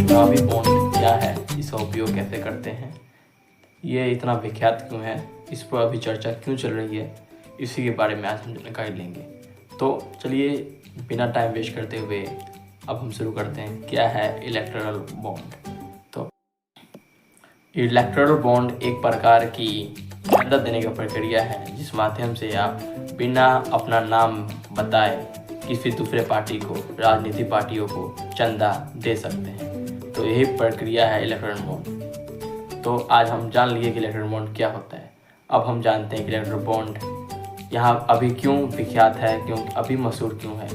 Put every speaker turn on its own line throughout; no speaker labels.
चुनावी बॉन्ड क्या है, इसका उपयोग कैसे करते हैं, ये इतना विख्यात क्यों है, इस पर अभी चर्चा क्यों चल रही है, इसी के बारे में आज हम जानकारी लेंगे। तो चलिए बिना टाइम वेस्ट करते हुए अब हम शुरू करते हैं। क्या है इलेक्टोरल बॉन्ड? तो इलेक्टोरल बॉन्ड एक प्रकार की चंदा देने की प्रक्रिया है जिस माध्यम से आप बिना अपना नाम बताए किसी दूसरे पार्टी को, राजनीतिक पार्टियों को चंदा दे सकते हैं। तो यही प्रक्रिया है इलेक्टोरल बॉन्ड। तो आज हम जान लिए कि इलेक्टोरल बॉन्ड क्या होता है। अब हम जानते हैं कि इलेक्टोरल बॉन्ड यहाँ अभी क्यों विख्यात है, क्यों अभी मशहूर क्यों है।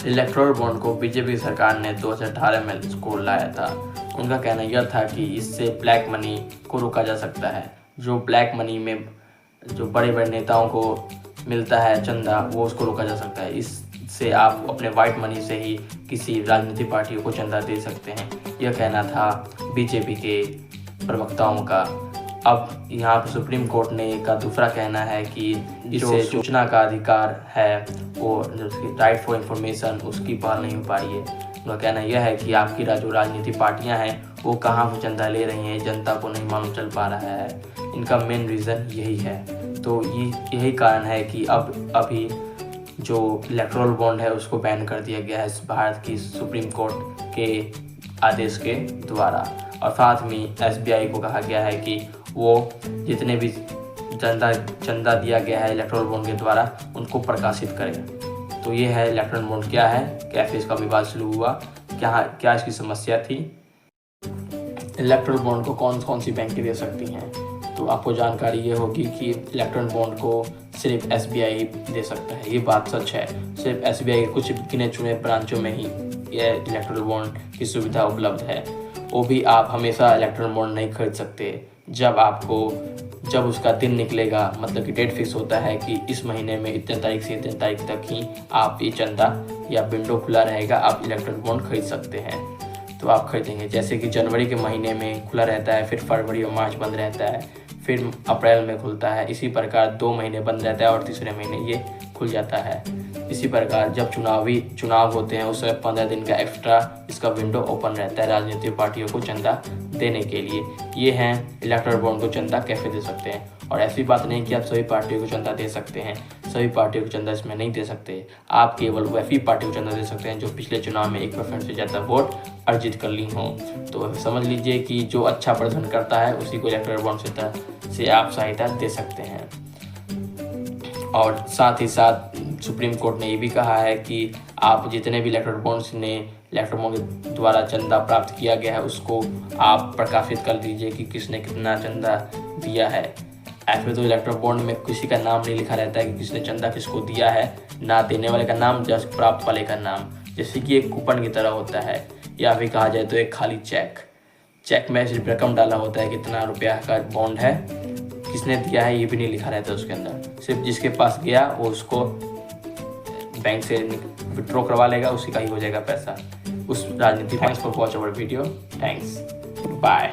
इलेक्टोरल बॉन्ड को बीजेपी सरकार ने 2018 में इसको लाया था। उनका कहना यह था कि इससे ब्लैक मनी को रोका जा सकता है। जो ब्लैक मनी में जो बड़े बड़े नेताओं को मिलता है चंदा, वो उसको रोका जा सकता है। इससे आप अपने वाइट मनी से ही किसी राजनीतिक पार्टियों को चंदा दे सकते हैं। यह कहना था बीजेपी के प्रवक्ताओं का। अब यहाँ पर सुप्रीम कोर्ट ने का दूसरा कहना है कि जो सूचना का अधिकार है, वो राइट फॉर इंफॉर्मेशन, उसकी पहल नहीं हो पा रही है। उनका कहना यह है कि आपकी जो राजनीतिक पार्टियां हैं वो कहाँ से चंदा ले रही हैं, जनता को नहीं मालूम चल पा रहा है। इनका मेन रीज़न यही है। तो यही कारण है कि अभी जो इलेक्टोरल बॉन्ड है उसको बैन कर दिया गया है भारत की सुप्रीम कोर्ट के आदेश के द्वारा। और साथ में SBI को कहा गया है कि वो जितने भी चंदा दिया गया है इलेक्टोरल बॉन्ड के द्वारा उनको प्रकाशित करें। तो ये है इलेक्टोरल बॉन्ड क्या है, कैसे इसका विवाद शुरू हुआ, क्या इसकी समस्या थी। इलेक्टोरल बॉन्ड को कौन कौन सी बैंकें दे सकती हैं? तो आपको जानकारी ये होगी कि इलेक्टोरल बॉन्ड को सिर्फ SBI दे सकता है। ये बात सच है। सिर्फ SBI के कुछ गिने चुने ब्रांचों में ही यह इलेक्टोरल बॉन्ड की सुविधा उपलब्ध है। वो भी आप हमेशा इलेक्टोरल बॉन्ड नहीं खरीद सकते। जब उसका दिन निकलेगा, मतलब कि डेट फिक्स होता है कि इस महीने में इतने तारीख से इतने तारीख तक ही आप ये चंदा या विंडो खुला रहेगा, आप इलेक्टोरल बॉन्ड खरीद सकते हैं। तो आप खरीदेंगे। जैसे कि जनवरी के महीने में खुला रहता है, फिर फरवरी और मार्च बंद रहता है, फिर अप्रैल में खुलता है। इसी प्रकार 2 महीने बंद रहता है और तीसरे महीने ये खुल जाता है। इसी प्रकार जब चुनाव होते हैं उस समय 15 दिन का एक्स्ट्रा इसका विंडो ओपन रहता है राजनीतिक पार्टियों को चंदा देने के लिए। ये हैं इलेक्टोरल बॉन्ड को चंदा कैसे दे सकते हैं। और ऐसी बात नहीं कि आप सभी पार्टियों को चंदा दे सकते हैं। सभी पार्टियों को चंदा इसमें नहीं दे सकते। आप केवल वैसी पार्टी को चंदा दे सकते हैं जो पिछले चुनाव में 1% से ज़्यादा वोट अर्जित कर ली हों। तो समझ लीजिए कि जो अच्छा प्रदर्शन करता है उसी को इलेक्टोरल बॉन्ड से आप सहायता दे सकते हैं। और साथ ही साथ सुप्रीम कोर्ट ने ये भी कहा है कि आप जितने भी इलेक्टोरल बॉन्ड्स ने इलेक्टोरल बॉन्ड के द्वारा चंदा प्राप्त किया गया है उसको आप प्रकाशित कर दीजिए कि किसने कितना चंदा दिया है। ऐसे तो इलेक्टोरल बॉन्ड में किसी का नाम नहीं लिखा रहता है कि किसने चंदा किसको दिया है, ना देने वाले का नाम, जस्ट प्राप्त वाले का नाम। जैसे कि एक कूपन की तरह होता है, या फिर कहा जाए तो एक खाली चेक में सिर्फ रकम डाला होता है, कितना रुपया का बॉन्ड है, किसने दिया है ये भी नहीं लिखा रहता है उसके अंदर। सिर्फ जिसके पास गया वो उसको बैंक से विड्रॉ करवा लेगा, उसी का ही हो जाएगा पैसा। उस राजनीति। Thanks for watch our video. Thanks, bye.